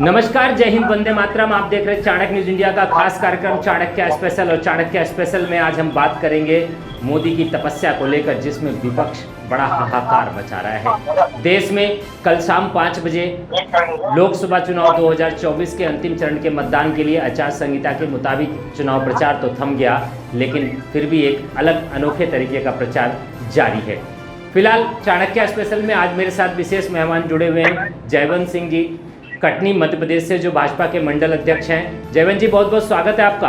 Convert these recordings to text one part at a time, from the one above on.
नमस्कार, जय हिंद, वंदे मातरम। आप देख रहे हैं चाणक्य न्यूज इंडिया का खास कार्यक्रम चाणक्य स्पेशल। और चाणक्य स्पेशल में आज हम बात करेंगे मोदी की तपस्या को लेकर, जिसमें विपक्ष बड़ा हाहाकार मचा रहा है। देश में कल शाम 5 बजे लोकसभा चुनाव 2024 के अंतिम चरण के मतदान के लिए आचार संहिता के मुताबिक चुनाव प्रचार तो थम गया, लेकिन फिर भी एक अलग अनोखे तरीके का प्रचार जारी है। फिलहाल चाणक्य स्पेशल में आज मेरे साथ विशेष मेहमान जुड़े हुए हैं। जयवंत सिंह जी, कटनी मध्य प्रदेश से, जो भाजपा के मंडल अध्यक्ष हैं। जयवंत जी, बहुत बहुत स्वागत है आपका।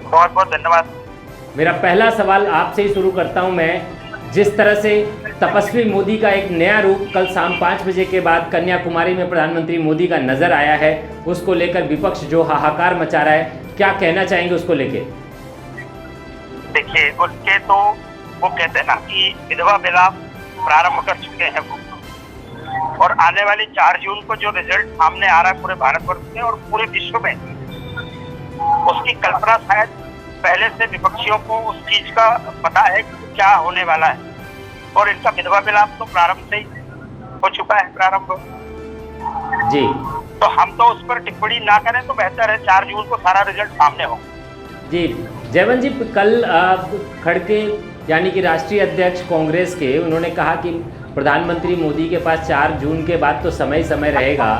बहुत बहुत धन्यवाद। मेरा पहला सवाल आपसे ही शुरू करता हूं मैं। जिस तरह से तपस्वी मोदी का एक नया रूप कल शाम 5 बजे के बाद कन्याकुमारी में प्रधानमंत्री मोदी का नजर आया है, उसको लेकर विपक्ष जो हाहाकार मचा रहा है, क्या कहना चाहेंगे उसको लेके? देखिए, उसके तो वो कहते हैं ना कि विधवा विलाप प्रारंभ कर चुके हैं वो, और आने वाली 4 जून को जो रिजल्ट सामने आ रहा है पूरे भारतवर्ष में और पूरे विश्व में, उसकी कल्पना शायद पहले से विपक्षियों को उस चीज का पता है कि क्या होने वाला है। और इनका विधवा विलाप तो प्रारंभ से ही हो चुका है, प्रारंभ जी। तो हम तो उस पर टिप्पणी ना करें तो बेहतर है। 4 जून को सारा रिजल्ट सामने हो। जी जयवंत जी, कल खड़गे यानी कि राष्ट्रीय अध्यक्ष कांग्रेस के, उन्होंने कहा कि प्रधानमंत्री मोदी के पास 4 जून के बाद तो समय रहेगा,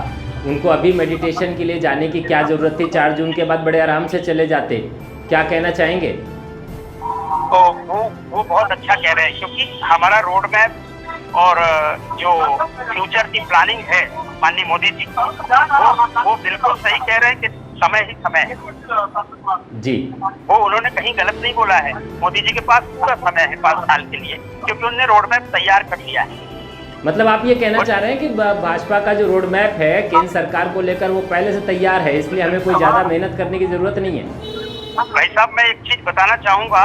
उनको अभी मेडिटेशन के लिए जाने की क्या ज़रूरत थी, 4 जून के बाद बड़े आराम से चले जाते। क्या कहना चाहेंगे? तो वो बहुत अच्छा कह रहे हैं, क्योंकि हमारा रोड मैप और जो फ्यूचर की प्लानिंग है माननीय मोदी जी, वो बिल्कुल सही कह रहे हैं कि समय ही समय है जी। वो उन्होंने कहीं गलत नहीं बोला है। मोदी जी के पास पूरा समय है 5 साल के लिए, क्योंकि उन्होंने रोड मैप तैयार कर लिया है। मतलब आप ये कहना चाह रहे हैं कि भाजपा का जो रोड मैप है केंद्र सरकार को लेकर, वो पहले से तैयार है, इसलिए हमें कोई ज़्यादा मेहनत करने की ज़रूरत नहीं है। भाई साहब, मैं एक चीज बताना चाहूंगा,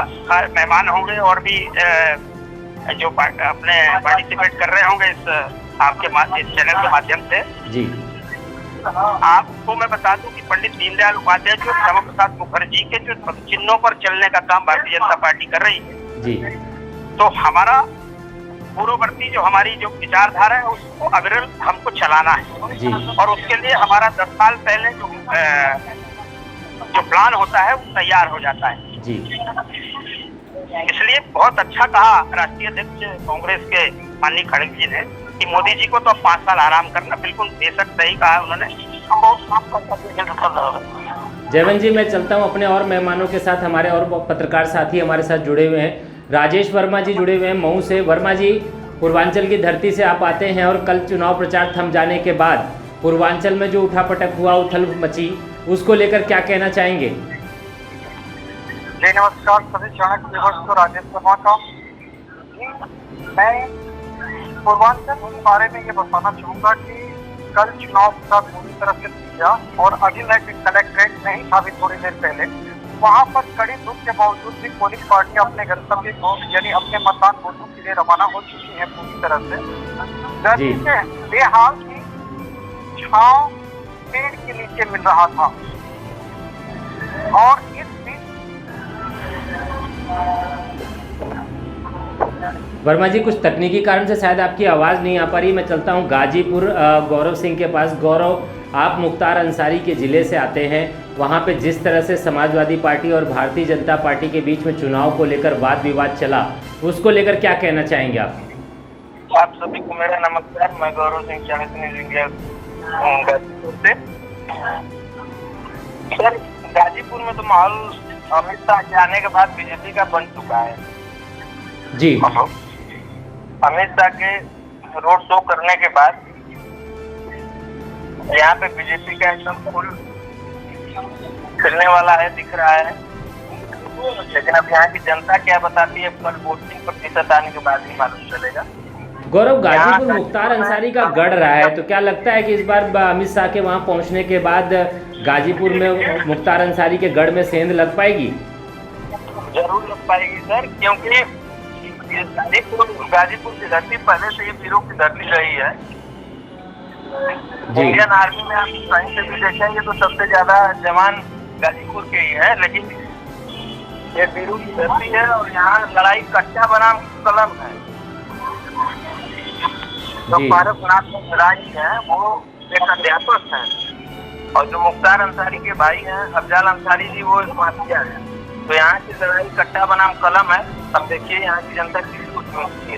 मेहमान होंगे और भी जो अपने पार्टिसिपेट कर रहे होंगे इस आपके इस चैनल के माध्यम से जी। आपको मैं बता दूं कि पंडित दीनदयाल उपाध्याय जो श्यामा प्रसाद मुखर्जी के जो चिन्हों पर चलने का काम भारतीय जनता पार्टी कर रही है जी, तो हमारा पूर्ववर्ती जो हमारी जो विचारधारा है उसको अविरल हमको चलाना है जी। और उसके लिए हमारा 10 साल पहले जो प्लान होता है वो तैयार हो जाता है जी। इसलिए बहुत अच्छा कहा राष्ट्रीय अध्यक्ष कांग्रेस के माननीय खड़गे जी ने कि मोदी जी को तो अब 5 साल आराम करना, बिल्कुल बेशक सही कहा उन्होंने। जयवंत जी, मैं चलता हूं अपने और मेहमानों के साथ। हमारे और पत्रकार साथी हमारे साथ जुड़े हुए हैं। राजेश वर्मा जी जुड़े हुए हैं मऊ से। वर्मा जी, पूर्वांचल की धरती से आप आते हैं, और कल चुनाव प्रचार थम जाने के बाद पूर्वांचल में जो उठापटक हुआ, उथल मची, उसको लेकर क्या कहना चाहेंगे? जी नमस्कार सभी चाणक्य व्यूअर्स को, राजेश वर्मा का। मैं पूर्वांचल के बारे में ये बताना चाहूँगा कि कल चुनाव का पूरी तरह से किया, और अभी मैं कलेक्ट्रेट में ही था अभी थोड़ी देर पहले। वहाँ पर कड़ी धूप के बावजूद भी पोलिंग पार्टी अपने गंतव्य को यानी अपने मतदान बूथों के लिए रवाना हो चुकी है पूरी तरह से। गर्मी से बेहाल की छांव पेड़ के नीचे मिल रहा था, और इस वर्मा जी, कुछ तकनीकी कारण से शायद आपकी आवाज़ नहीं आ पा रही। मैं चलता हूं गाजीपुर गौरव सिंह के पास। गौरव, आप मुख्तार अंसारी के ज़िले से आते हैं। वहां पे जिस तरह से समाजवादी पार्टी और भारतीय जनता पार्टी के बीच में चुनाव को लेकर वाद विवाद चला, उसको लेकर क्या कहना चाहेंगे आप? आप सभी को मेरा नमस्कार। मैं गौरव सिंह, चाणक्य न्यूज इंडिया गाजीपुर से। सर, गाजीपुर में तो माहौल अमित शाह के आने के बाद बीजेपी का बन चुका है जी। अमित शाह के रोड शो करने के बाद यहाँ पे बीजेपी का एकदम फुल खिलने वाला है, दिख रहा है। लेकिन अब यहाँ की जनता क्या बताती है, पर वोटिंग प्रतिशत आने के बाद ही मालूम चलेगा। गौरव, गाजीपुर मुख्तार अंसारी का गढ़ रहा है, तो क्या लगता है कि इस बार अमित शाह के वहां पहुंचने के बाद गाजीपुर में मुख्तार अंसारी के गढ़ में सेंध लग पाएगी? जरूर लग पाएगी सर, क्योंकि गाजीपुर की धरती पहले से ही वीरों की धरती रही है। इंडियन आर्मी में आप कहीं से भी देखेंगे तो सबसे ज्यादा जवान गाजीपुर के ही है, लेकिन ये वीरों की धरती है और यहाँ लड़ाई कच्चा बनाम कलम है। जो पारसनाथ राय है वो एक अध्यापक है, और जो मुख्तार अंसारी के भाई हैं अफजाल अंसारी जी, वो माफिया है। तो यहाँ की लड़ाई कट्टा बनाम कलम है। अब देखिए यहाँ की जनता किसी को चुनती है।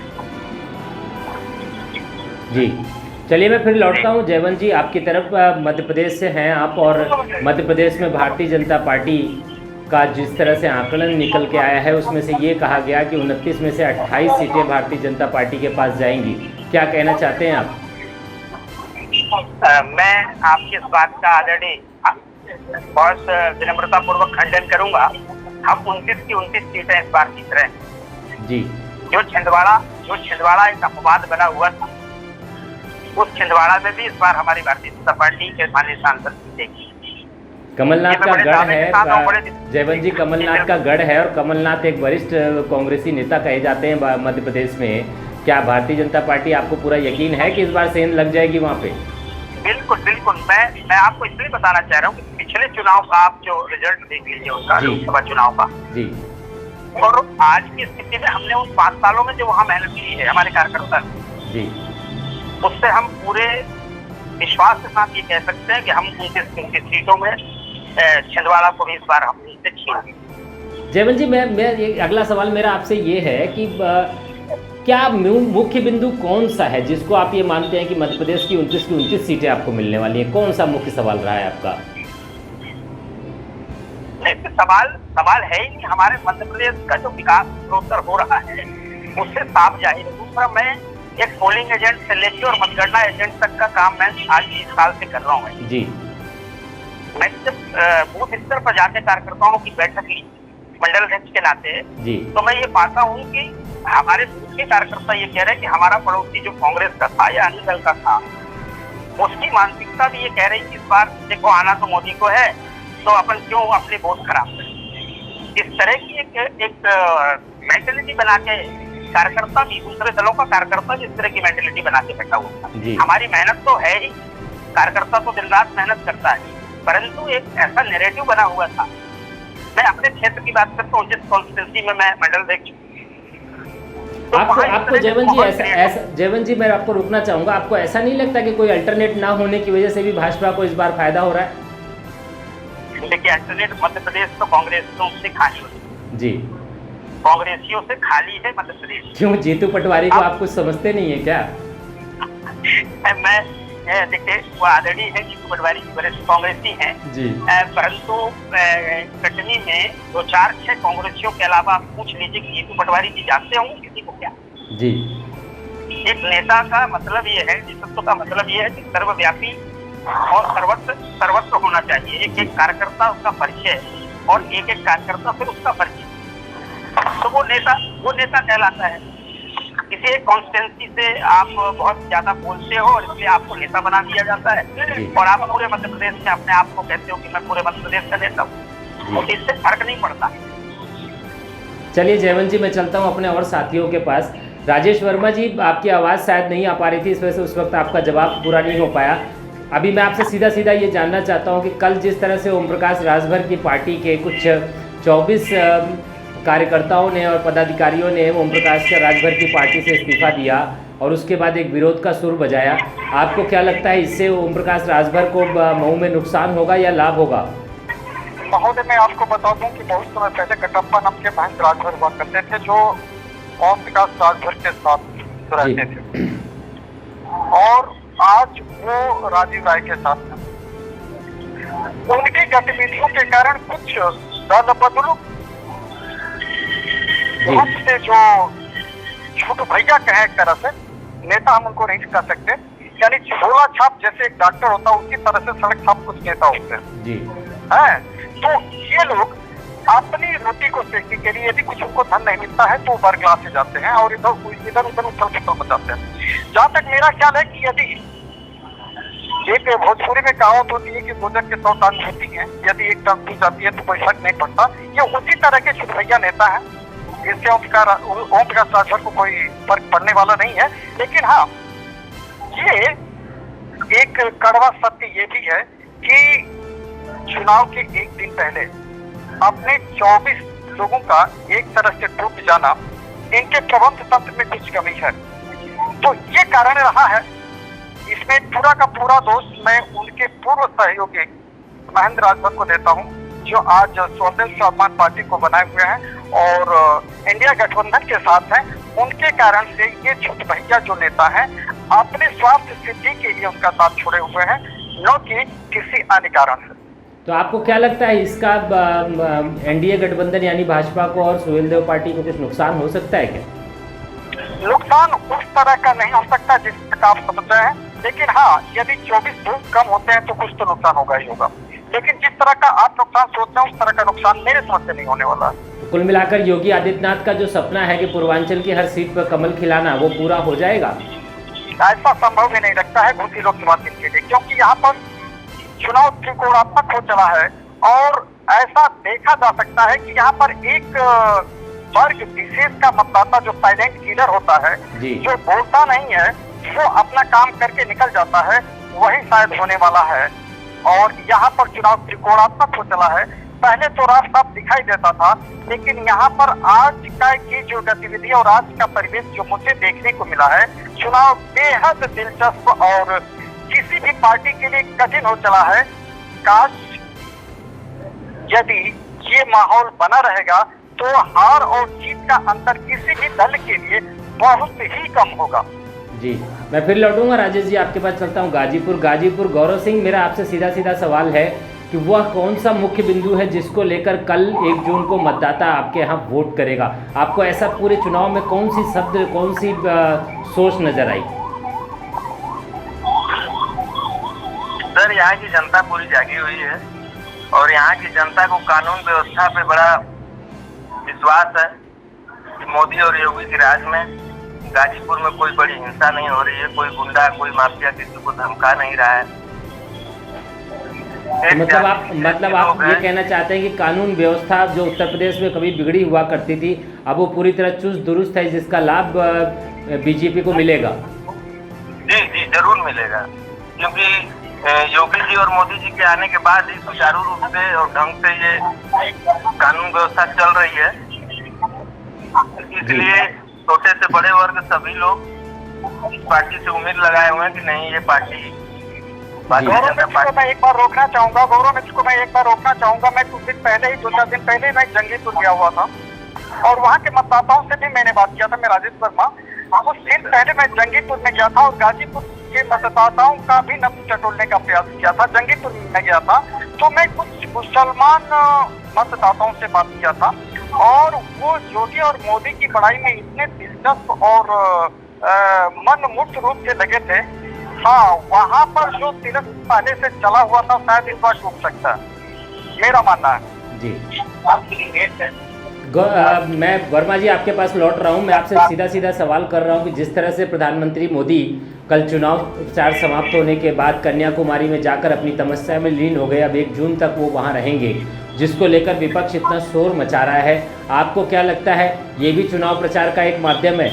जी चलिए, मैं फिर लौटता हूँ जयवंत जी आपकी तरफ। मध्य प्रदेश से हैं आप, और मध्य प्रदेश में भारतीय जनता पार्टी का जिस तरह से आंकलन निकल के आया है, उसमें से ये कहा गया कि 29 में से 28 सीटें भारतीय जनता पार्टी के पास जाएंगी। क्या कहना चाहते हैं आप? मैं आपकी इस बात का ऑलरेडी बहुत विनम्रता पूर्वक खंडन करूंगा। हम 29 की 29 सीटें इस बार जीत रहे हैं। जी, जो छिंदवाड़ा एक अपवाद बना हुआ था, उस छिंदवाड़ा में भी इस बार हमारी भारतीय जनता पार्टी के माननीय सांसद जीतेगी। कमलनाथ का गढ़ है जयवंत जी, कमलनाथ का गढ़ है, और कमलनाथ एक वरिष्ठ कांग्रेसी नेता कहे जाते हैं मध्य प्रदेश में। क्या भारतीय जनता पार्टी, आपको पूरा यकीन है कि इस बार सेंध लग जाएगी वहाँ पे? बिल्कुल बिल्कुल। मैं आपको इसलिए बताना चाह रहा हूँ कि पिछले चुनाव का आप जो रिजल्ट देख लीजिए उसका, लोकसभा चुनाव का जी, और आज की स्थिति में हमने उन 5 सालों में जो वहाँ मेहनत की है हमारे कार्यकर्ता जी, उससे हम पूरे विश्वास के साथ ये कह सकते हैं कि हम 29 सीटों में छिंदवाड़ा को भी इस बार हम उनसे छीनेंगे। जयवंत जी, मैं अगला सवाल मेरा आपसे ये है कि क्या मुख्य बिंदु कौन सा है जिसको आप ये मानते हैं कि मध्य प्रदेश की 29 सीटें आपको मिलने वाली हैं? कौन सा मुख्य सवाल रहा है आपका? सवाल है ही नहीं। हमारे मध्य प्रदेश का जो विकास उत्तर हो रहा है उससे साफ जाहिर है। दूसरा, मैं एक पोलिंग एजेंट से लेकर और मतगणना एजेंट तक का काम मैं आज 20 साल से कर रहा हूँ जी। मैं जब बूथ स्तर पर जाके कार्यकर्ताओं की बैठक ली मंडल अध्यक्ष के नाते जी, तो मैं ये पाता हूँ कि हमारे बूथ के कार्यकर्ता ये कह रहे हैं कि हमारा पड़ोसी जो कांग्रेस का था या अन्य दल का था, उसकी मानसिकता भी ये कह रही कि इस बार देखो आना तो मोदी को है, तो अपन क्यों अपने वोट खराब करें। इस तरह की एक मेंटेलिटी बना के कार्यकर्ता भी, दूसरे दलों का कार्यकर्ता भी इस तरह की मेंटेलिटी बना के बैठा हुआ था। हमारी मेहनत तो है ही, कार्यकर्ता तो दिन रात मेहनत करता है, परंतु एक ऐसा नैरेटिव बना हुआ था। मैं अपने क्षेत्र की बात करता हूँ, जिस कॉन्स्टिट्यूंसी में मैं मंडल अध्यक्ष, तो आपको जयवंत जी मैं आपको रोकना चाहूंगा। आपको ऐसा नहीं लगता कि कोई अल्टरनेट ना होने की वजह से भी भाजपा को इस बार फायदा हो रहा है? देखिए, अल्टरनेट मध्य प्रदेश तो कांग्रेसियों से खाली है जी, कांग्रेसियों से खाली है मध्य प्रदेश। क्यों? जीतू पटवारी को आप कुछ समझते नहीं है क्या? मैं देखिए, वो ऑलरेडी है, जीतू पटवारी वरिष्ठ कांग्रेसी हैं जी, परंतु कटनी में 2-4-6 कांग्रेसियों के अलावा आप पूछ लीजिए कि जीतू पटवारी जी जानते होंगे किसी को क्या जी। एक नेता का मतलब ये है, नेतृत्व का मतलब ये है कि सर्वव्यापी और सर्वत्र होना चाहिए। एक एक कार्यकर्ता उसका परिचय और एक एक कार्यकर्ता फिर उसका परिचय, तो वो नेता कहलाता है। किसी एक कॉन्स्टिट्यूंसी से आप बहुत ज्यादा बोलते हो और इसलिए आपको नेता बना दिया जाता है, और आप पूरे मध्य प्रदेश में अपने आप को कहते हो कि मैं पूरे मध्य प्रदेश का नेता हूँ, तो इससे फर्क नहीं पड़ता। चलिए जयवंत जी, मैं चलता हूँ अपने और साथियों के पास। राजेश वर्मा जी, आपकी आवाज़ शायद नहीं आ पा रही थी, इस वजह से उस वक्त आपका जवाब पूरा नहीं हो पाया। अभी मैं आपसे सीधा ये जानना चाहता हूँ कि कल जिस तरह से ओम प्रकाश राजभर की पार्टी के कुछ 24 कार्यकर्ताओं ने और पदाधिकारियों ने ओम प्रकाश राजभर की पार्टी से इस्तीफा दिया और उसके बाद एक विरोध का सुर बजाया, आपको क्या लगता है इससे ओम प्रकाश राजभर को मऊ में नुकसान होगा या लाभ होगा? महोदय, मैं आपको बता दूं कि बहुत समय पहले कटप्पा नाम के महेंद्र राजभर हुआ करते थे, जो ओम प्रकाश राजभर के साथ रहते थे, और आज वो राजीव राय के साथ हैं। उनकी गतिविधियों के कारण कुछ दल बदलू से जो छोटू भैया कहे, एक तरह से नेता हम उनको नहीं कह सकते, यानी झोला छाप जैसे एक डॉक्टर होता है उसी तरह से सड़क छाप कुछ नेता होते हैं। तो ये लोग अपनी रोटी को सेकने के लिए यदि कुछ उनको धन नहीं मिलता है तो बरगला से जाते हैं और इधर उधर उछल पुछल मचाते हैं। जहाँ तक मेरा ख्याल है कि यदि एक भोजपुरी में कहावत होती है कि भोजन के 100 टांग होती है, यदि एक टांग टूट जाती है तो कोई फर्क नहीं पड़ता। ये उसी तरह के छुटभैया नेता है, इससे ओम प्रकाश राजभर को कोई फर्क पड़ने वाला नहीं है। लेकिन हाँ, ये एक कड़वा सत्य ये भी है कि चुनाव के एक दिन पहले अपने 24 लोगों का एक तरह से टूट जाना, इनके प्रबंध तंत्र में कुछ कमी है, तो ये कारण रहा है। इसमें पूरा का पूरा दोष मैं उनके पूर्व सहयोगी महेंद्र राजभर को देता हूं, जो आज स्वदेश स्वाभिमान पार्टी को बनाए हुए हैं और इंडिया गठबंधन के साथ हैं। उनके कारण से ये झूठ भैया जो नेता हैं अपने स्वार्थ सिद्धि के लिए उनका साथ छोड़े हुए हैं, न कि किसी अन्य कारण से। तो आपको क्या लगता है इसका एनडीए गठबंधन यानी भाजपा को और सुहेलदेव पार्टी को कुछ नुकसान हो सकता है क्या? नुकसान उस तरह का नहीं हो सकता जिस तरह आप समझ रहे हैं, लेकिन हाँ, यदि 24 वोट कम होते हैं तो कुछ तो नुकसान होगा ही होगा। लेकिन जिस तरह का आप नुकसान सोच रहे हैं उस तरह का नुकसान मेरे समझ से नहीं होने वाला है। तो कुल मिलाकर योगी आदित्यनाथ का जो सपना है कि पूर्वांचल की हर सीट पर कमल खिलाना, वो पूरा हो जाएगा? ऐसा संभव ही नहीं लगता है घोसी लोकसभा सीट के लिए, क्योंकि यहाँ पर चुनाव त्रिकोणात्मक हो चला है और ऐसा देखा जा सकता है कि यहाँ पर एक वर्ग विशेष का मतदाता जो साइलेंट किलर होता है, जो बोलता नहीं है, वो अपना काम करके निकल जाता है, वही शायद होने वाला है। और यहाँ पर चुनाव त्रिकोणात्मक हो चला है। पहले तो राह साफ दिखाई देता था, लेकिन यहाँ पर आज का की जो गतिविधि और आज का परिवेश जो मुझे देखने को मिला है, चुनाव बेहद दिलचस्प और किसी भी पार्टी के लिए कठिन हो चला है। काश यदि ये माहौल बना रहेगा तो हार और जीत का अंतर किसी भी दल के लिए बहुत ही कम होगा। जी, मैं फिर लौटूंगा राजेश जी आपके पास, चलता हूँ गाजीपुर। गौरव सिंह, मेरा आपसे सीधा सवाल है कि वह कौन सा मुख्य बिंदु है जिसको लेकर कल 1 जून को मतदाता आपके यहाँ वोट करेगा? आपको ऐसा पूरे चुनाव में कौन सी सोच नजर आई? सर, यहाँ की जनता पूरी जागी हुई है और यहाँ की जनता को कानून व्यवस्था पे बड़ा विश्वास है कि मोदी और योगी के राज में गाजीपुर में कोई बड़ी हिंसा नहीं हो रही है, कोई गुंडा, कोई माफिया किसी को धमका नहीं रहा है। मतलब आप ये कहना चाहते हैं कि कानून व्यवस्था जो उत्तर प्रदेश में कभी बिगड़ी हुआ करती थी, अब वो पूरी तरह चुस्त दुरुस्त है, जिसका लाभ बीजेपी को मिलेगा? जी, जरूर मिलेगा, क्योंकि योगी जी और मोदी जी के आने के बाद ही सुचारू रूप से और ढंग से ये कानून व्यवस्था चल रही है। इसलिए छोटे से बड़े वर्ग सभी लोग इस पार्टी से उम्मीद लगाए हुए हैं कि नहीं, ये पार्टी गौरव मित्र को मैं एक बार रोकना चाहूंगा। मैं कुछ दिन पहले ही 2-4 दिन पहले मैं जंगीपुर गया हुआ था और वहाँ के मतदाताओं से भी मैंने बात किया था। मैं राजेश वर्मा, कुछ दिन पहले मैं जंगीपुर में गया था और गाजीपुर के मतदाताओं का भी नब्ज टटोलने का प्रयास किया था। जंगीपुर में गया था तो मैं कुछ मुसलमान मतदाताओं से बात किया था और वो योगी और मोदी की बड़ाई में इतने दिलचस्प और मनमुक्त रूप से लगे थे। हाँ, वहाँ पर जो तिरक पहले से चला हुआ था शायद इस बार टूट सकता है, मेरा मानना है। जी, मैं वर्मा जी आपके पास लौट रहा हूँ। मैं आपसे सीधा सवाल कर रहा हूँ कि जिस तरह से प्रधानमंत्री मोदी कल चुनाव प्रचार समाप्त होने के बाद कन्याकुमारी में जाकर अपनी तपस्या में लीन हो गए, अब 1 जून तक वो वहाँ रहेंगे, जिसको लेकर विपक्ष इतना शोर मचा रहा है, आपको क्या लगता है ये भी चुनाव प्रचार का एक माध्यम है?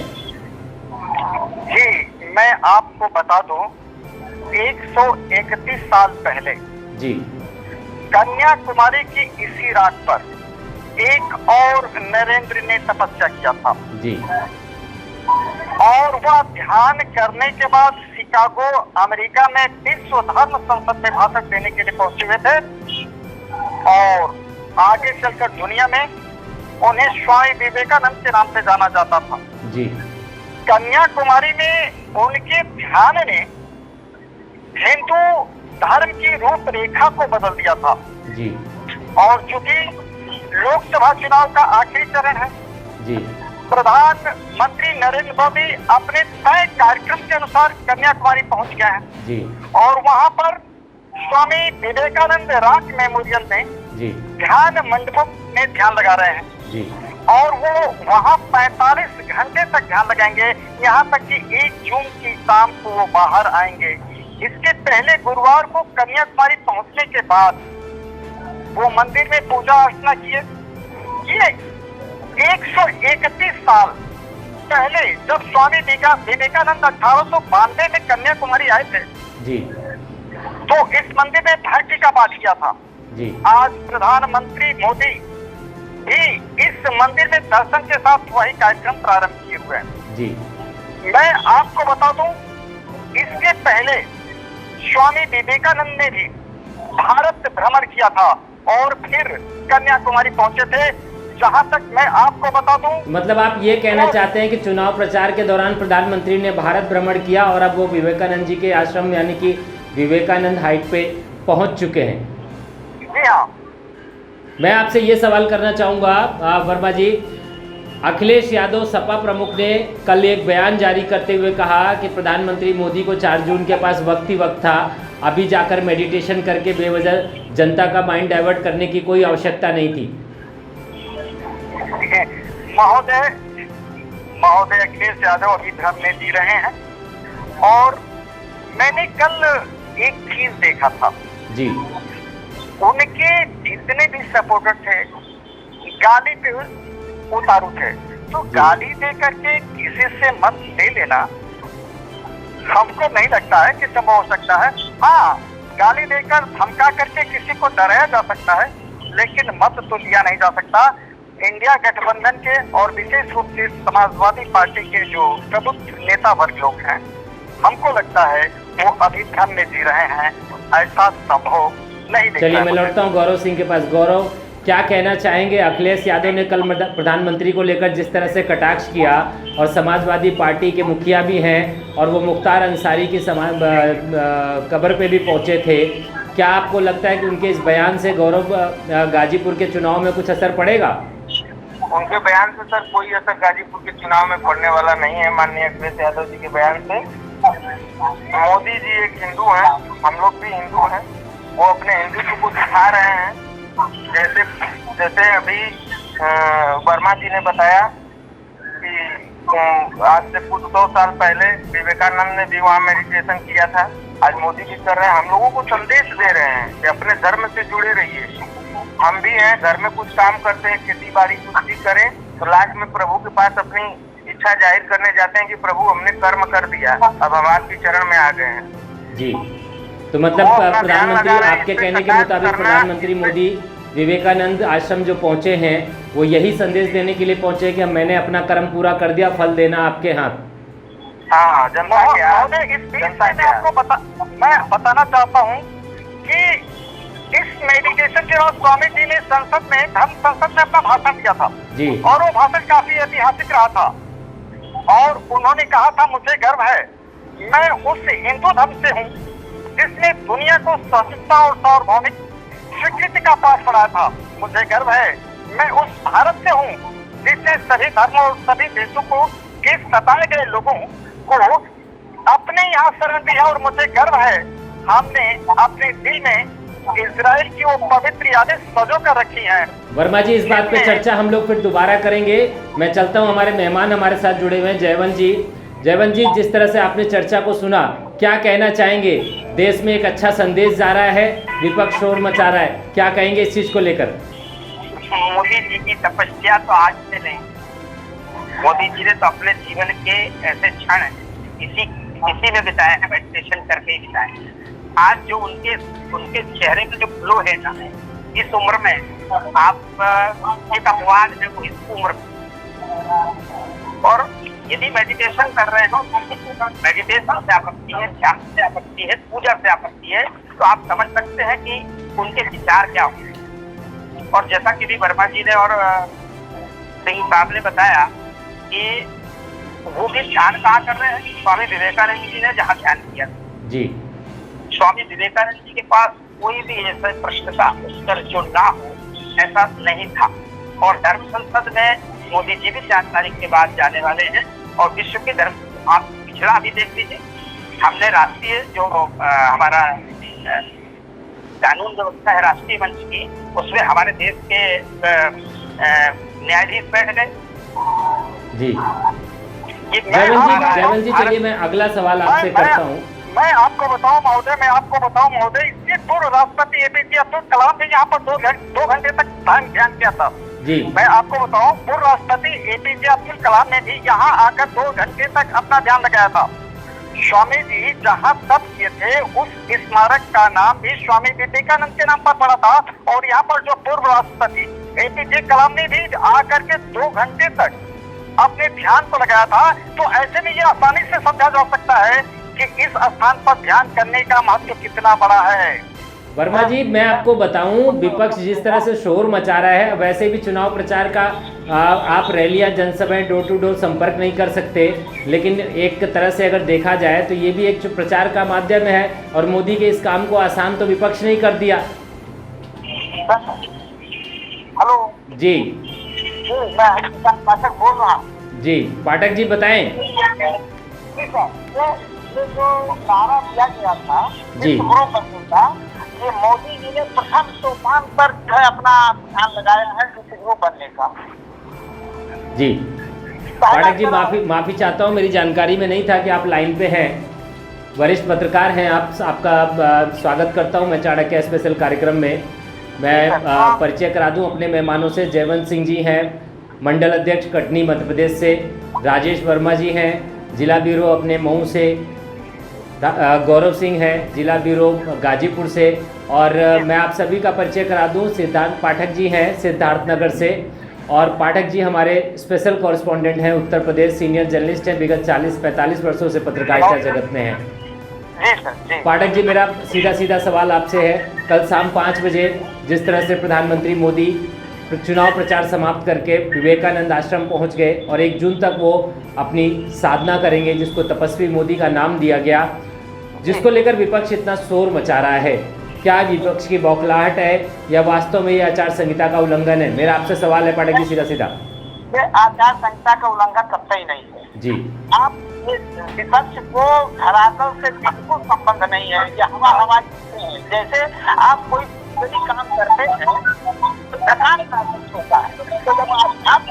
जी, मैं आपको बता दूं, 131 साल पहले जी कन्याकुमारी की इसी रात पर एक और नरेंद्र ने तपस्या किया था जी, और वह ध्यान करने के बाद शिकागो अमेरिका में विश्व धर्म संसद में भाषण देने के लिए पहुंचे हुए थे और आगे चलकर दुनिया में उन्हें स्वामी विवेकानंद के नाम से जाना जाता था जी। कन्याकुमारी में उनके ध्यान ने हिंदू धर्म की रूपरेखा को बदल दिया था जी। और चूंकि लोकसभा चुनाव का आखिरी चरण है जी, प्रधानमंत्री नरेंद्र मोदी अपने तय कार्यक्रम के अनुसार कन्याकुमारी पहुंच गए हैं जी, और वहां पर स्वामी विवेकानंद रॉक मेमोरियल में जी, ध्यान मंडपों में ध्यान लगा रहे हैं जी, और वो वहां 45 घंटे तक ध्यान लगाएंगे, यहाँ तक कि 1 जून की शाम को वो बाहर आएंगे। इसके पहले गुरुवार को कन्याकुमारी पहुंचने के बाद वो मंदिर में पूजा अर्चना किए। ये 131 साल पहले जब स्वामी विवेकानंद 1892 में कन्याकुमारी आए थे जी, तो इस मंदिर में भक्ति का पाठ किया था जी। आज प्रधानमंत्री मोदी भी इस मंदिर में दर्शन के साथ वही कार्यक्रम प्रारंभ किए हुए हैं जी। मैं आपको बता दूं, इसके पहले स्वामी विवेकानंद ने भी भारत भ्रमण किया था और फिर कन्याकुमारी पहुंचे थे। जहां तक मैं आपको बता दूं, मतलब आप ये कहना चाहते हैं कि चुनाव प्रचार के दौरान प्रधानमंत्री ने भारत भ्रमण किया और अब वो विवेकानंद जी के आश्रम यानी कि विवेकानंद हाइट पे पहुंच चुके हैं। जी हाँ। मैं आपसे ये सवाल करना चाहूँगा वर्मा जी, अखिलेश यादव सपा प्रमुख ने कल एक बयान जारी करते हुए कहा कि प्रधानमंत्री मोदी को 4 जून के पास वक्त ही वक्त था, अभी जाकर मेडिटेशन करके बेवजह जनता का माइंड डाइवर्ट करने की कोई आवश्यकता नहीं थी। महोदय अखिलेश यादव अभी भ्रम में जी रहे हैं और मैंने कल एक चीज देखा था जी, उनके जितने भी सपोर्टर थे गाली पे उतारू थे, तो गाली दे करके किसी से मत ले लेना हमको नहीं लगता है कि संभव हो सकता है। हाँ, गाली देकर धमका करके किसी को डराया जा सकता है, लेकिन मत तो लिया नहीं जा सकता। इंडिया गठबंधन के और विशेष रूप से समाजवादी पार्टी के जो प्रमुख नेता वर्ग लोग हैं, हमको लगता है वो अभी भ्रम में जी रहे हैं, ऐसा संभव नहीं। चलिए मैं लौटता हूँ गौरव सिंह के पास। गौरव, क्या कहना चाहेंगे? अखिलेश यादव ने कल प्रधानमंत्री को लेकर जिस तरह से कटाक्ष किया और समाजवादी पार्टी के मुखिया भी हैं और वो मुख्तार अंसारी की कब्र पे भी पहुंचे थे, क्या आपको लगता है कि उनके इस बयान से गौरव गाजीपुर के चुनाव में कुछ असर पड़ेगा? उनके बयान से सर कोई असर गाजीपुर के चुनाव में पड़ने वाला नहीं है। माननीय अखिलेश यादव जी के बयान से, मोदी जी एक हिंदू हैं, हम लोग भी हिंदू हैं, वो अपने हिंदुत्व को दिखा रहे हैं। जैसे अभी वर्मा जी ने बताया कि आज से कुछ 100 साल पहले विवेकानंद ने भी वहाँ मेडिटेशन किया था, आज मोदी जी कर रहे हैं। हम लोगों को संदेश दे रहे हैं कि अपने धर्म से जुड़े रहिए। हम भी हैं, घर में कुछ काम करते हैं, खेती बाड़ी कुछ भी करें, तो लास्ट में प्रभु के पास अपनी इच्छा जाहिर करने जाते हैं कि प्रभु हमने कर्म कर दिया, अब हम आपके चरण में आ गए हैं। जी, तो मतलब प्रधानमंत्री, आपके कहने के मुताबिक प्रधानमंत्री मोदी विवेकानंद आश्रम जो पहुंचे हैं वो यही संदेश देने के लिए पहुंचे कि मैंने अपना कर्म पूरा कर दिया, फल देना आपके हाथ। हाँ, जनता क्या? इस बीच में आपको मैं बताना चाहता हूँ कि इस मेडिटेशन के बाद स्वामी जी ने संसद में अपना भाषण दिया था जी, और वो भाषण काफी ऐतिहासिक रहा था और उन्होंने कहा था, मुझे गर्व है मैं उस हिंदू धर्म से हूँ जिसने दुनिया को सहिष्णुता और सार्वभौमिक स्वीकृति का पाठ पढ़ाया था। मुझे गर्व है मैं उस भारत से हूँ जिसने सभी धर्मों और सभी देशों को के सताए गए लोगों को अपने यहाँ शरण दिया और मुझे गर्व है हमने अपने दिल में इजराइल की वो पवित्र यादें सजो कर रखी हैं। वर्मा जी, इस बात पे चर्चा हम लोग फिर दोबारा करेंगे। मैं चलता हूँ, हमारे मेहमान हमारे साथ जुड़े हुए हैं, जयवंत जी। जयवंत जी, जिस तरह से आपने चर्चा को सुना, क्या कहना चाहेंगे? देश में एक अच्छा संदेश जा रहा है, विपक्ष शोर मचा रहा है, क्या कहेंगे इस चीज को लेकर? मोदी जी की तपस्या तो आज से नहीं, मोदी जी ने तो अपने जीवन के ऐसे क्षण इसी में बिताए हैं, मेडिटेशन करके ही बिताए हैं। आज जो उनके चेहरे पे जो ग्लो है ना, इस उम्र में आप एक अपवाद है वो इस उम्र में। और यदि मेडिटेशन कर रहे हो, मेडिटेशन से आपत्ति है, ध्यान से आपत्ति है, पूजा से आपत्ति है, तो आप समझ सकते हैं कि उनके विचार क्या होंगे। और जैसा कि भी वर्मा जी ने और सिंह साहब ने बताया कि वो भी ध्यान कहाँ कर रहे हैं, स्वामी विवेकानंद जी ने जहाँ ध्यान किया जी, स्वामी विवेकानंद जी के पास कोई भी ऐसे प्रश्न का उत्तर जो ना हो, ऐसा नहीं था। और धर्म संसद में मोदी जी भी 4 तारीख के बाद जाने वाले हैं और विश्व के धर्म, आप पिछड़ा भी देख लीजिए, हमने राष्ट्रीय जो हमारा कानून व्यवस्था है राष्ट्रीय मंच की, उसमें हमारे देश के न्यायाधीश बैठ गए जी। जयवंत जी, चलिए मैं अगला सवाल आपसे करता हूँ। मैं आपको बताऊं महोदय, इसके पूर्व राष्ट्रपति एपीजे अब्दुल कलाम ने यहाँ पर 2 घंटे तक ध्यान किया था जी। मैं आपको बताऊं, पूर्व राष्ट्रपति एपीजे अब्दुल कलाम ने भी यहाँ आकर 2 घंटे तक अपना ध्यान लगाया था। स्वामी जी जहाँ तप किए थे उस स्मारक का नाम भी स्वामी विवेकानंद के नाम पर पड़ा था और यहाँ पर जो पूर्व राष्ट्रपति एपीजे कलाम ने भी आकर के 2 घंटे तक अपने ध्यान को लगाया था। तो ऐसे में ये आसानी से समझा जा सकता है कि इस स्थान पर ध्यान करने का महत्व कितना बड़ा है। वर्मा जी, मैं आपको बताऊं, विपक्ष जिस तरह से शोर मचा रहा है, वैसे भी चुनाव प्रचार का आप रैलियां, जनसभाएं, डोर टू डोर संपर्क नहीं कर सकते, लेकिन एक तरह से अगर देखा जाए तो ये भी एक प्रचार का माध्यम है, और मोदी के इस काम को आसान तो विपक्ष नहीं कर दिया। हेलो जी मैं पाठक बोल रहा हूँ। जी पाठक जी बताएं। ठीक है, ये जो नारा दिया गया था जी। का, ये मोदी जी ने प्रथम सोपान पर जो है अपना ध्यान लगाया है ग्रुप बनने का। जी पाठक जी, माफी चाहता हूँ, मेरी जानकारी में नहीं था कि आप लाइन पे हैं, वरिष्ठ पत्रकार हैं आप। आपका स्वागत करता हूँ मैं चाणक्य स्पेशल कार्यक्रम में। मैं परिचय करा दूं अपने मेहमानों से। जयवंत सिंह जी हैं, मंडल अध्यक्ष कटनी मध्य प्रदेश से। राजेश वर्मा जी हैं, जिला ब्यूरो अपने मऊ से। गौरव सिंह है, जिला ब्यूरो गाजीपुर से। और मैं आप सभी का परिचय करा दूं, सिद्धार्थ पाठक जी हैं सिद्धार्थ नगर से। और पाठक जी हमारे स्पेशल कॉरेस्पॉन्डेंट हैं उत्तर प्रदेश, सीनियर जर्नलिस्ट हैं, विगत 40-45 वर्षों से पत्रकारिता जगत में हैं। पाठक जी, मेरा सीधा सवाल आपसे है, कल शाम 5 बजे जिस तरह से प्रधानमंत्री मोदी चुनाव प्रचार समाप्त करके विवेकानंद आश्रम पहुंच गए और 1 जून तक वो अपनी साधना करेंगे, जिसको तपस्वी मोदी का नाम दिया गया, जिसको लेकर विपक्ष इतना शोर मचा रहा है, क्या विपक्ष की बौखलाहट है या वास्तव में ये आचार संहिता का उल्लंघन है? मेरा आपसे सवाल है पाठक जी, सीधा। ये आचार संहिता का उल्लंघन कतई नहीं है जी। आप विपक्ष को धरातल से बिल्कुल संबंध नहीं है, ये हवा जैसे आप कोई काम करते हैं तो थकान महसूस होता है, तो जब आप जाते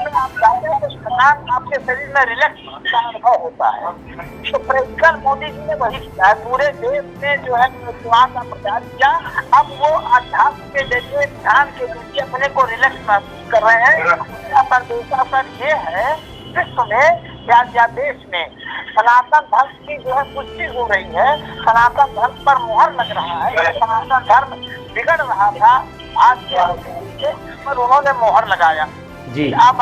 हैं तो थकान आपके शरीर में रिलैक्स का अनुभव होता है। तो प्रैक्टिकल मोदी जी ने वही किया है, पूरे देश में जो है चुनाव का प्रचार किया। अब वो अध्यात्म के जरिए, ध्यान के जरिए अपने को रिलैक्स महसूस कर रहे हैं। सर ये है विश्व में या देश में सनातन धर्म की जो है पुष्टि हो रही है, सनातन धर्म पर मुहर लग रहा है। सनातन धर्म बिगड़ रहा था, आज के पर उन्होंने मुहर लगाया जी। अब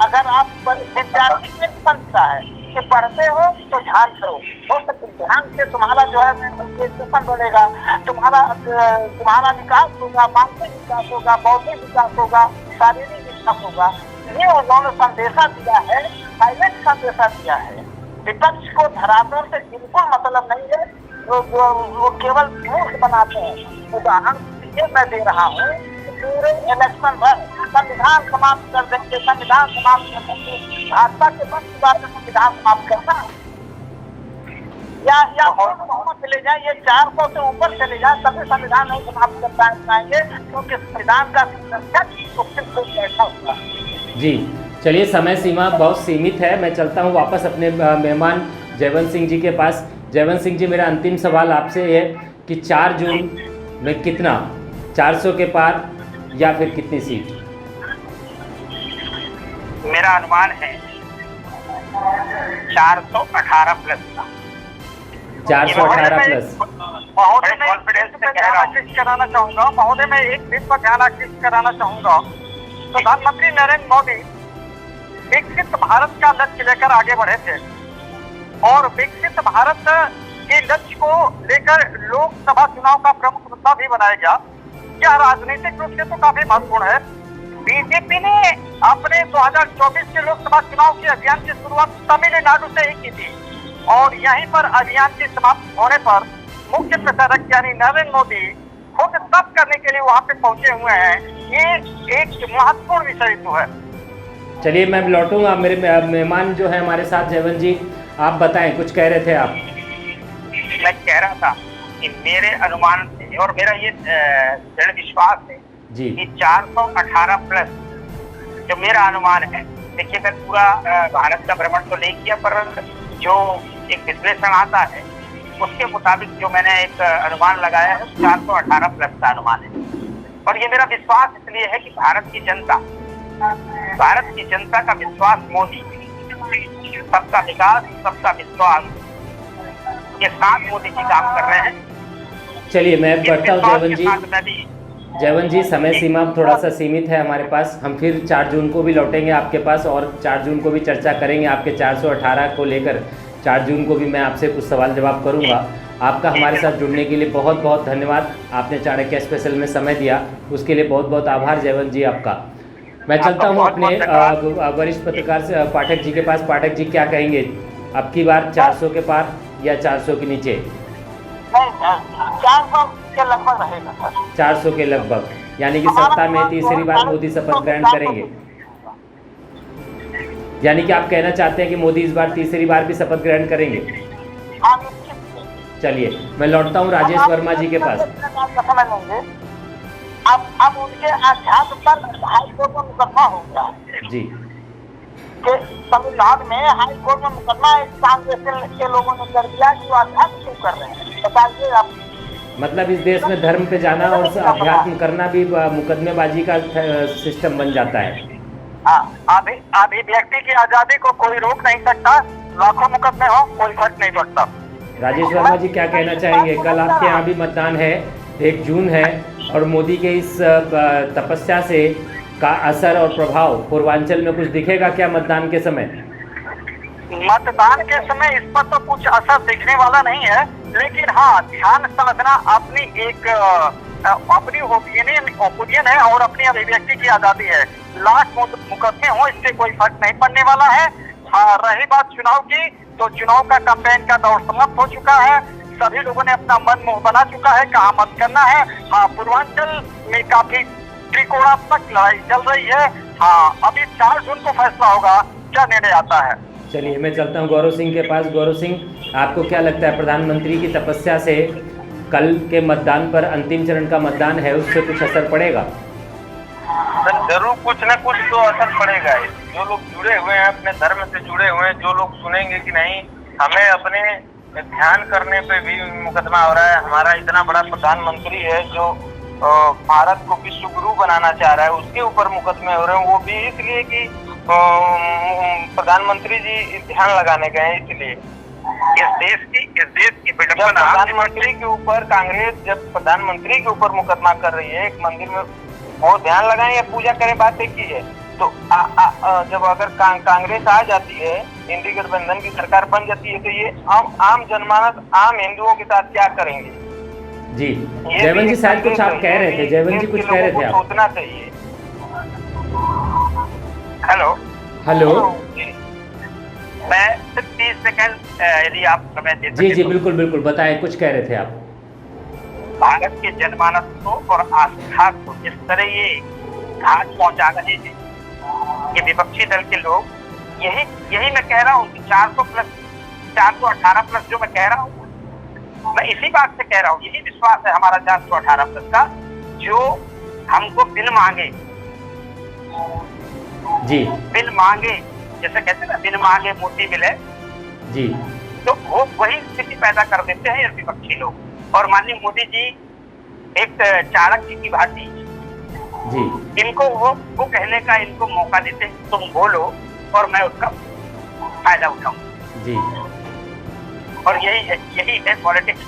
अगर आप विद्यार्थी में बनता है कि पढ़ते हो तो ध्यान करो, हो सकते ध्यान से तुम्हारा जो है कंसंट्रेशन बढ़ेगा, तुम्हारा विकास होगा, मानसिक विकास होगा, बौद्धिक विकास होगा, शारीरिक विकास होगा। ये उन्होंने संदेशा दिया है, साइलेंट संदेशा दिया है। विपक्ष को धरातल से बिल्कुल मतलब नहीं है, वो केवल मूर्ख बनाते हैं। उदाहरण ये मैं दे रहा हूँ, पूरे इलेक्शन भर संविधान समाप्त कर देंगे, संविधान समाप्त कर देंगे, भाजपा के पक्ष बार में संविधान समाप्त करना या बहुमत चले जाए, ये 400 से ऊपर चले जाए, तभी संविधान नहीं समाप्त कर पाएंगे, क्योंकि संविधान का बैठा हुआ। जी चलिए, समय सीमा बहुत सीमित है, मैं चलता हूँ वापस अपने मेहमान जयवंत सिंह जी के पास। जयवंत सिंह जी, मेरा अंतिम सवाल आपसे है कि 4 जून में कितना, 400 के पार या फिर कितनी सीट? मेरा अनुमान है 418 प्लस। 418 प्लस। महोदय मैं ध्यान आकृष्ट कराना चाहूँगा, महोदय मैं एक दिन पर ध्यान आकृष्ट कराना चाहूँगा। प्रधानमंत्री नरेंद्र मोदी विकसित भारत का लक्ष्य लेकर आगे बढ़े थे और विकसित भारत के लक्ष्य को लेकर लोकसभा चुनाव का प्रमुख मुद्दा भी बनाया गया। यह राजनीतिक रूप से तो काफी महत्वपूर्ण है। बीजेपी ने अपने 2024 के लोकसभा चुनाव के अभियान की शुरुआत तमिलनाडु से ही की थी और यहीं पर अभियान की समाप्ति होने पर मुख्य प्रचारक यानी नरेंद्र मोदी खुद तब करने के लिए वहां पे पहुंचे हुए हैं। ये एक महत्वपूर्ण विषय तो है। चलिए, मैं लौटूंगा, मेरे मेहमान जो है हमारे साथ जयवंत जी, आप बताएं, कुछ कह रहे थे आप? मैं कह रहा था कि मेरे अनुमान से और मेरा ये दृढ़ विश्वास है जी कि 418 प्लस जो मेरा अनुमान है। देखिए, अगर पूरा भारत का भ्रमण तो नहीं किया, पर जो एक विश्लेषण आता है उसके मुताबिक जो मैंने एक अनुमान लगाया है 418 प्लस का अनुमान है। और ये मेरा विश्वास इसलिए है कि भारत की जनता का विश्वास मोदी, सबका विकास, सबका विश्वास के साथ मोदी जी काम कर रहे हैं। चलिए, मैं बढ़ता हूँ जयवंत जी। जयवंत जी, समय सीमा थोड़ा सा सीमित है हमारे पास, हम फिर 4 जून को भी लौटेंगे आपके पास और 4 जून को भी चर्चा करेंगे आपके 418 को लेकर। 4 जून को भी मैं आपसे कुछ सवाल जवाब करूंगा। आपका हमारे साथ जुड़ने के लिए बहुत बहुत धन्यवाद। आपने चाणक्य स्पेशल में समय दिया, उसके लिए बहुत बहुत आभार जयवंत जी आपका। मैं चलता हूँ अपने वरिष्ठ पत्रकार से पाठक जी के पास। पाठक जी क्या कहेंगे, अब की बार 400 के पार या 400 के नीचे? नहीं, 400 के लगभग रहेगा सर। 400 के लगभग, यानी कि सत्ता में तीसरी बार मोदी शपथ ग्रहण करेंगे। यानी कि आप कहना चाहते हैं कि मोदी इस बार तीसरी बार भी शपथ ग्रहण करेंगे? हाँ, निश्चित। चलिए मैं लौटता हूँ राजेश वर्मा जी के पास। अब उनके आध्यात्म पर हाईकोर्ट में मुकदमा हो गया है जी कि तमिलनाडु में हाईकोर्ट में मुकदमा कांग्रेस के लोगों ने कर दिया कि वो अध्यात्म क्यों कर रहे हैं, बताइए आप। मतलब इस देश में धर्म पे जाना और अध्यात्म करना भी मुकदमेबाजी का सिस्टम बन जाता है। हाँ, अभी व्यक्ति की आजादी को कोई रोक नहीं सकता, लाखों मुकदमे हो कोई फर्क नहीं पड़ता। राजेश वर्मा जी क्या कहना चाहेंगे? कल आपके यहाँ भी मतदान है, 1 जून है, और मोदी के इस तपस्या से का असर और प्रभाव पूर्वांचल में कुछ दिखेगा क्या मतदान के समय? मतदान के समय इस पर तो कुछ असर दिखने वाला नहीं है, लेकिन हाँ, ध्यान साधना अपनी ओपिनियन है और अपनी अभिव्यक्ति की आजादी है। लाख मुकदमे हो इससे कोई फर्क नहीं पड़ने वाला है। हाँ, रही बात चुनाव की, तो चुनाव का कैंपेन का दौर समाप्त हो चुका है। सभी लोगों ने अपना मन मुंह बना चुका है, कहाँ मत करना है। हाँ, पूर्वांचल में काफी त्रिकोणात्मक लड़ाई चल रही है। हाँ, अभी 4 जून को फैसला होगा क्या निर्णय आता है। चलिए मैं चलता हूँ गौरव सिंह के पास। गौरव सिंह, आपको क्या लगता है प्रधानमंत्री की तपस्या से कल के मतदान पर, अंतिम चरण का मतदान है, उससे कुछ असर पड़ेगा? सर जरूर कुछ न कुछ तो असर पड़ेगा ही। जो लोग जुड़े हुए हैं, अपने धर्म से जुड़े हुए हैं, जो लोग सुनेंगे कि नहीं हमें अपने ध्यान करने पे भी मुकदमा हो रहा है, हमारा इतना बड़ा प्रधानमंत्री है जो भारत को विश्व गुरु बनाना चाह रहा है, उसके ऊपर मुकदमे हो रहे हैं, वो भी इसलिए कि प्रधानमंत्री जी ध्यान लगाने गए हैं। इसलिए इस देश की विडंबना, प्रधानमंत्री के ऊपर कांग्रेस जब प्रधानमंत्री के ऊपर मुकदमा कर रही है, एक मंदिर में वो ध्यान लगाएं या पूजा करें, बात एक ही है। तो जब अगर कांग्रेस आ जाती है, इंडी गठबंधन की सरकार बन जाती है, तो ये आम जनमानस, आम हिंदुओं के साथ क्या करेंगे? जी जयवंत जी शायद कुछ आप कह रहे थे। जयवंत जी कुछ कह रहे थे आप। सोचना चाहिए। हेलो, मैं सिर्फ 30 सेकंड यदि आप समय दे जी जी बिल्कुल बिल्कुल, बताएं, कुछ कह रहे थे आप। भारत के जनमानस को और आस्था को जिस तरह ये घाट पहुंचा रहे हैं कि विपक्षी दल के लोग, यही मैं कह रहा हूँ कि 418 प्लस जो मैं कह रहा हूँ, मैं इसी बात से कह रहा हूँ, यही विश्वास है हमारा 418 प्लस का, जो हमको बिल मांगे जी, बिल मांगे, जैसे कहते हैं ना, बिल मांगे मोती मिले जी, तो वो वही स्थिति पैदा कर देते हैं विपक्षी लोग। और माननीय मोदी जी एक चाणक्य की भांति जी, इनको वो कहने का इनको मौका देते हैं, तुम बोलो और मैं उसका फायदा उठाऊं जी। और यही है पॉलिटिक्स।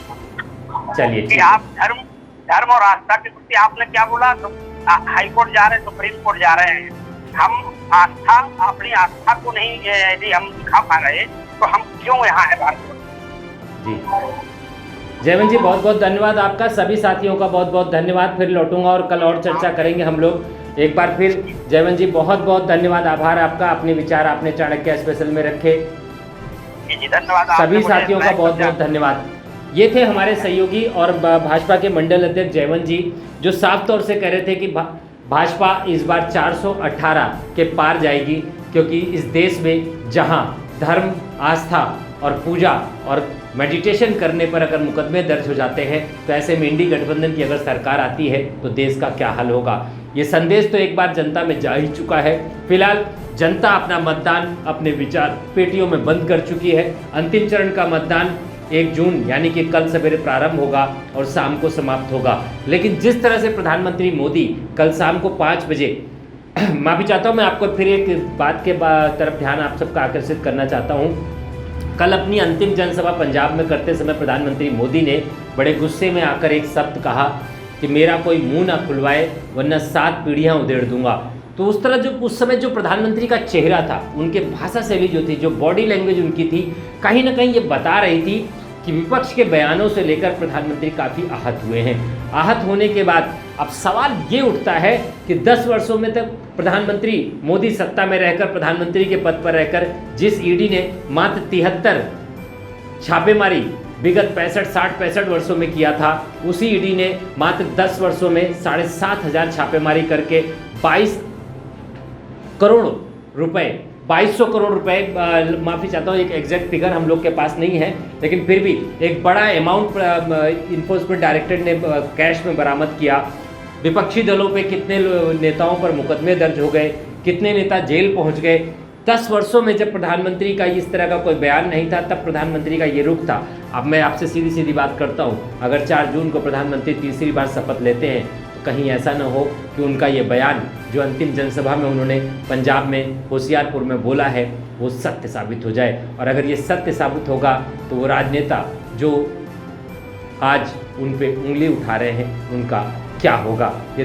चलिए कि आप धर्म और आस्था के प्रति आपने क्या बोला, तो हाईकोर्ट जा रहे हैं, सुप्रीम कोर्ट जा रहे हैं, हम अपनी आस्था को नहीं यदि हम दिखा पा रहे तो हम क्यों यहाँ है भारत में? जी जयवंत जी बहुत बहुत धन्यवाद आपका। सभी साथियों का बहुत बहुत धन्यवाद। फिर लौटूंगा और कल और चर्चा करेंगे हम लोग। एक बार फिर जयवंत जी बहुत बहुत धन्यवाद, आभार आपका। अपने विचार आपने चाणक्य स्पेशल में रखे। जी धन्यवाद। सभी साथियों का बहुत बहुत धन्यवाद। ये थे हमारे सहयोगी और भाजपा के मंडल अध्यक्ष जयवंत जी, जो साफ तौर से कह रहे थे कि भाजपा इस बार 418 के पार जाएगी, क्योंकि इस देश में जहां धर्म, आस्था और पूजा और मेडिटेशन करने पर अगर मुकदमे दर्ज हो जाते हैं, तो ऐसे में इंडी गठबंधन की अगर सरकार आती है तो देश का क्या हाल होगा। ये संदेश तो एक बार जनता में जा ही चुका है। फिलहाल जनता अपना मतदान अपने विचार पेटियों में बंद कर चुकी है। अंतिम चरण का मतदान 1 जून यानी कि कल सवेरे प्रारंभ होगा और शाम को समाप्त होगा। लेकिन जिस तरह से प्रधानमंत्री मोदी कल शाम को 5 बजे माफ़ी चाहता हूँ, मैं आपको फिर एक बात के तरफ ध्यान आप सबका आकर्षित करना चाहता हूँ। कल अपनी अंतिम जनसभा पंजाब में करते समय प्रधानमंत्री मोदी ने बड़े गुस्से में आकर एक शब्द कहा कि मेरा कोई मुंह ना खुलवाए वरना 7 पीढ़ियाँ उधेड़ दूंगा। तो उस तरह जो उस समय जो प्रधानमंत्री का चेहरा था, उनके भाषा शैली जो थी, जो बॉडी लैंग्वेज उनकी थी, कहीं ना कहीं ये बता रही थी कि विपक्ष के बयानों से लेकर प्रधानमंत्री काफ़ी आहत हुए हैं। आहत होने के बाद अब सवाल ये उठता है कि 10 वर्षों में तक प्रधानमंत्री मोदी सत्ता में रहकर, प्रधानमंत्री के पद पर रहकर, जिस ईडी ने मात्र 73 छापेमारी विगत 65 वर्षों में किया था, उसी ईडी ने मात्र 10 वर्षों में 7,500 छापेमारी करके 22 करोड़ रुपए, 2200 करोड़ रुपए, माफ़ी चाहता हूँ, एक एग्जैक्ट फिगर हम लोग के पास नहीं है, लेकिन फिर भी एक बड़ा अमाउंट इन्फोर्समेंट डायरेक्टरेट ने कैश में बरामद किया। विपक्षी दलों पे कितने नेताओं पर मुकदमे दर्ज हो गए, कितने नेता जेल पहुंच गए। 10 वर्षों में जब प्रधानमंत्री का इस तरह का कोई बयान नहीं था, तब प्रधानमंत्री का ये रुख था। अब मैं आपसे सीधी सीधी बात करता हूँ, अगर 4 जून को प्रधानमंत्री तीसरी बार शपथ लेते हैं तो कहीं ऐसा न हो कि उनका ये बयान जो अंतिम जनसभा में उन्होंने पंजाब में होशियारपुर में बोला है वो सत्य साबित हो जाए। और अगर ये सत्य साबित होगा तो वो राजनेता जो आज उन पे उंगली उठा रहे हैं उनका क्या होगा।